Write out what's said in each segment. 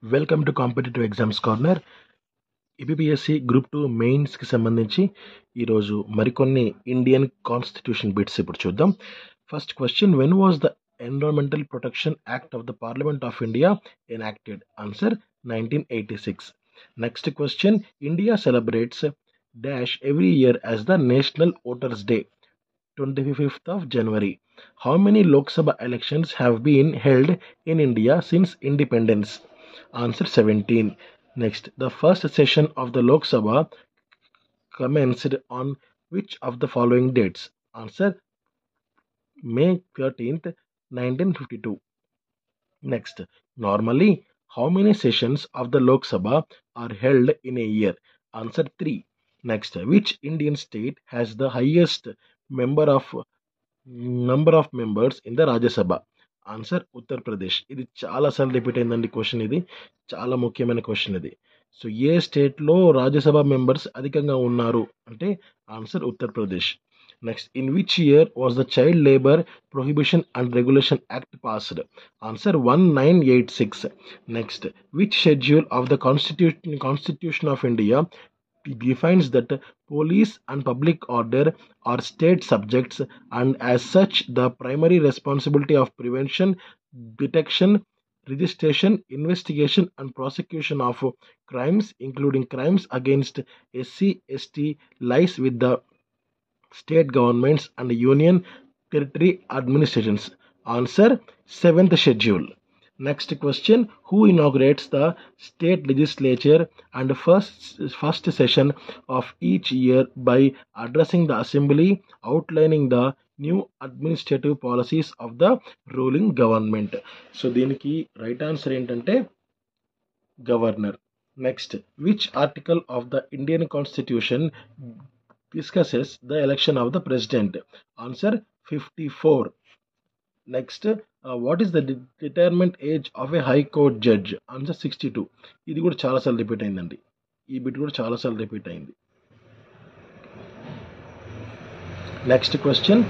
Welcome to competitive exams corner. APPSC group 2 మెయిన్స్కి సంబంధించి ఈరోజు మరికొన్ని ఇండియన్ కాన్స్టిట్యూషన్ బిట్స్ ఇప్పుడు చూద్దాం. First question, when was the environmental protection act of the parliament of India enacted? Answer 1986. Next question, India celebrates dash every year as the national voters day 25th of January. How many Lok Sabha elections have been held in India since independence? Answer 17. Next, the first session of the Lok Sabha commenced on which of the following dates? Answer May 13th, 1952. Next, normally, how many sessions of the Lok Sabha are held in a year? Answer 3. Next, which Indian state has the highest number of members in the Rajya Sabha? Answer Uttar Pradesh. ఇది చాలాసార్లు repeat అయిందండి question. ఇది చాలా ముఖ్యమైన question ఇది. So ఏ స్టేట్లో Rajya Sabha members అధికంగా ఉన్నారు అంటే answer Uttar Pradesh. Next, in which year was the child labour prohibition and regulation act passed? Answer 1986. Next, which schedule of the constitution of India defines that police and public order are state subjects, and as such the primary responsibility of prevention, detection, registration, investigation and prosecution of crimes including crimes against SC/ST lies with the state governments and union territory administrations. Answer 7th schedule. Next question, who inaugurates the state legislature and first session of each year by addressing the assembly outlining the new administrative policies of the ruling government? So దీనికి right answer ఏంటంటే governor. Next, which article of the Indian constitution discusses the election of the president? Answer 54. Next, what is the retirement age of A high court judge? Answer 62. ఇది కూడా చాలాసార్లు repeat అయిందండి. ఈ bit కూడా చాలాసార్లు repeat అయింది. Next question,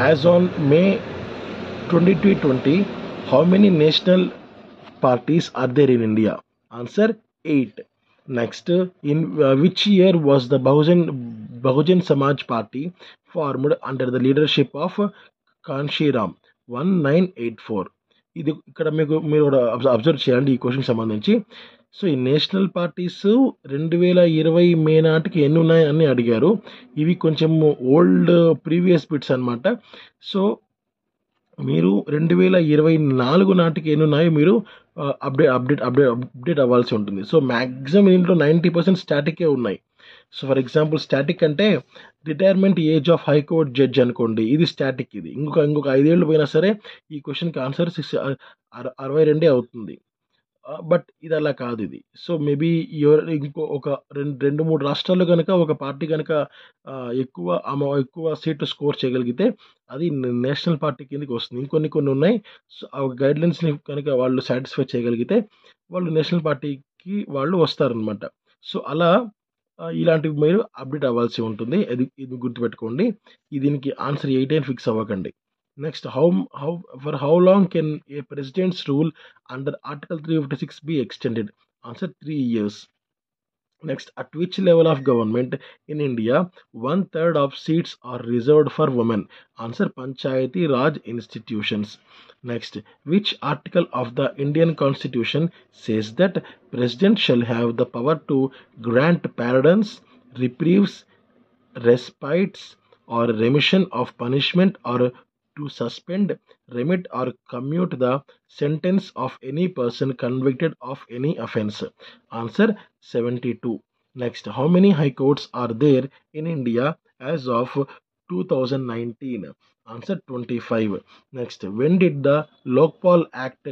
as on May 2020 how many national parties are there in India? Answer 8. Next, in which year was the Bahujan Samaj party formed under the leadership of Kanshiram? 1984. ఇది ఇక్కడ మీరు అబ్జర్వ్ చేయండి ఈ క్వశ్చన్కి సంబంధించి. సో ఈ నేషనల్ పార్టీస్ 2020 మే నాటికి ఎన్ని ఉన్నాయి అని అడిగారు. ఇవి కొంచెం ఓల్డ్ ప్రీవియస్ బిట్స్ అనమాట. సో మీరు 2024 నాటికి ఎన్ని ఉన్నాయో మీరు అప్డేట్ అవ్వాల్సి ఉంటుంది. సో మ్యాక్సిమం దీంట్లో 90% స్టాటికే ఉన్నాయి. సో ఫర్ ఎగ్జాంపుల్ స్టాటిక్ అంటే retirement age of high court judge అనుకోండి, ఇది స్టాటిక్. ఇది ఇంకొక 5 ఏళ్ళు పోయినా సరే ఈ క్వశ్చన్కి ఆన్సర్ 62 అవుతుంది. బట్ ఇది అలా కాదు ఇది. సో మేబీ ఒక 2-3 రాష్ట్రాల్లో కనుక ఒక పార్టీ కనుక ఎక్కువ సీట్లు స్కోర్ చేయగలిగితే అది నేషనల్ పార్టీ కిందకి వస్తుంది. ఇంకొన్ని ఉన్నాయి. సో ఆ గైడ్లైన్స్ని కనుక వాళ్ళు సాటిస్ఫై చేయగలిగితే వాళ్ళు నేషనల్ పార్టీకి వాళ్ళు వస్తారనమాట. సో అలా ఇలాంటివి మీరు అప్డేట్ అవ్వాల్సి ఉంటుంది. ఇది గుర్తుపెట్టుకోండి. దీనికి ఆన్సర్ 8 అని ఫిక్స్ అవ్వకండి. Next, for how long can A presidents rule under article 356 be extended? Answer 3 years. Next, at which level of government in India 1/3 of seats are reserved for women? Answer Panchayati Raj institutions. Next, which article of the Indian Constitution says that President shall have the power to grant pardons, reprieves, respites or remission of punishment, or to suspend, remit or commute the sentence of any person convicted of any offence? Answer 72. Next, how many high courts are there in India as of 2019? Answer 25. Next, when did the Lokpal Act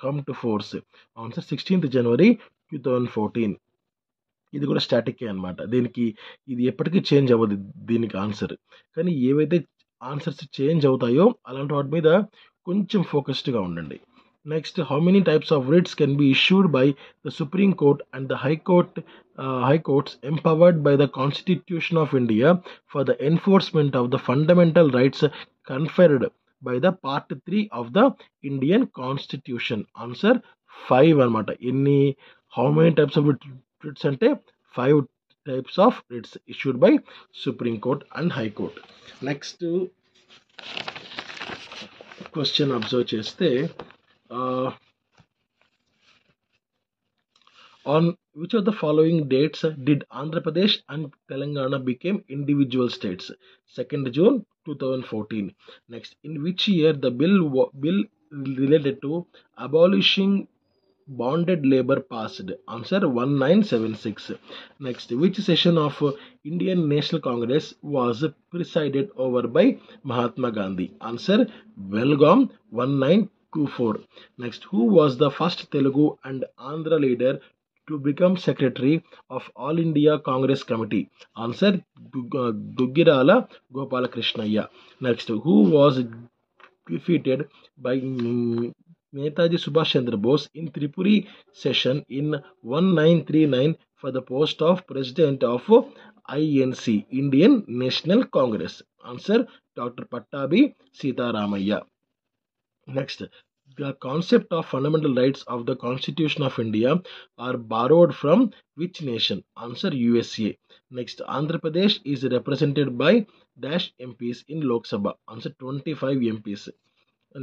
come to force? Answer 16th January 2014. ఇది కూడా static అనమాట. ఇది ఎప్పటికీ change అవ్వదు దీనికి answer. కానీ ఏవైతే answers change అవుతాయో అలాంటి వాటి మీద కొంచెం ఫోకస్డ్గా ఉండండి. Next, how many types of writs can be issued by the supreme court and the high courts empowered by the constitution of India for the enforcement of the fundamental rights conferred by the part 3 of the Indian constitution? Answer 5 అనమాట. How many types of writs అంటే 5 types of writs issued by supreme court and high court. Next question observe చేస్తే on which of the following dates did Andhra Pradesh and Telangana became individual states? 2nd June 2014. Next, in which year the bill related to abolishing bonded labor passed? Answer 1976. Next, which session of Indian National Congress was presided over by Mahatma Gandhi? Answer Belgaum 1924. Next, who was the first Telugu and Andhra leader to become secretary of All India Congress Committee? Answer Duggirala Gopalakrishnaya. Next, who was defeated by Netaji Subhash Chandra Bose in Tripuri session in 1939 for the post of President of INC, Indian National Congress? Answer Dr. Pattabi Sitaramaya. Next, the concept of fundamental rights of the Constitution of India are borrowed from which nation? Answer USA. Next, Andhra Pradesh is represented by dash MPs in Lok Sabha. Answer 25 MPs.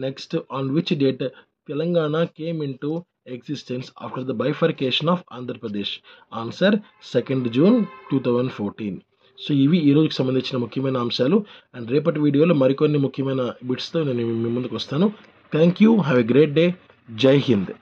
Next, on which date Telangana came into existence after the bifurcation of Andhra Pradesh? Answer 2nd June 2014. So ఇవి ఈ రోజుకి సంబంధించిన ముఖ్యమైన అంశాలు. And రేపటి వీడియోలో మరికొన్ని ముఖ్యమైన బిట్స్తో నేను మీ ముందుకు వస్తాను. Thank you. Have a great day. జై హింద్.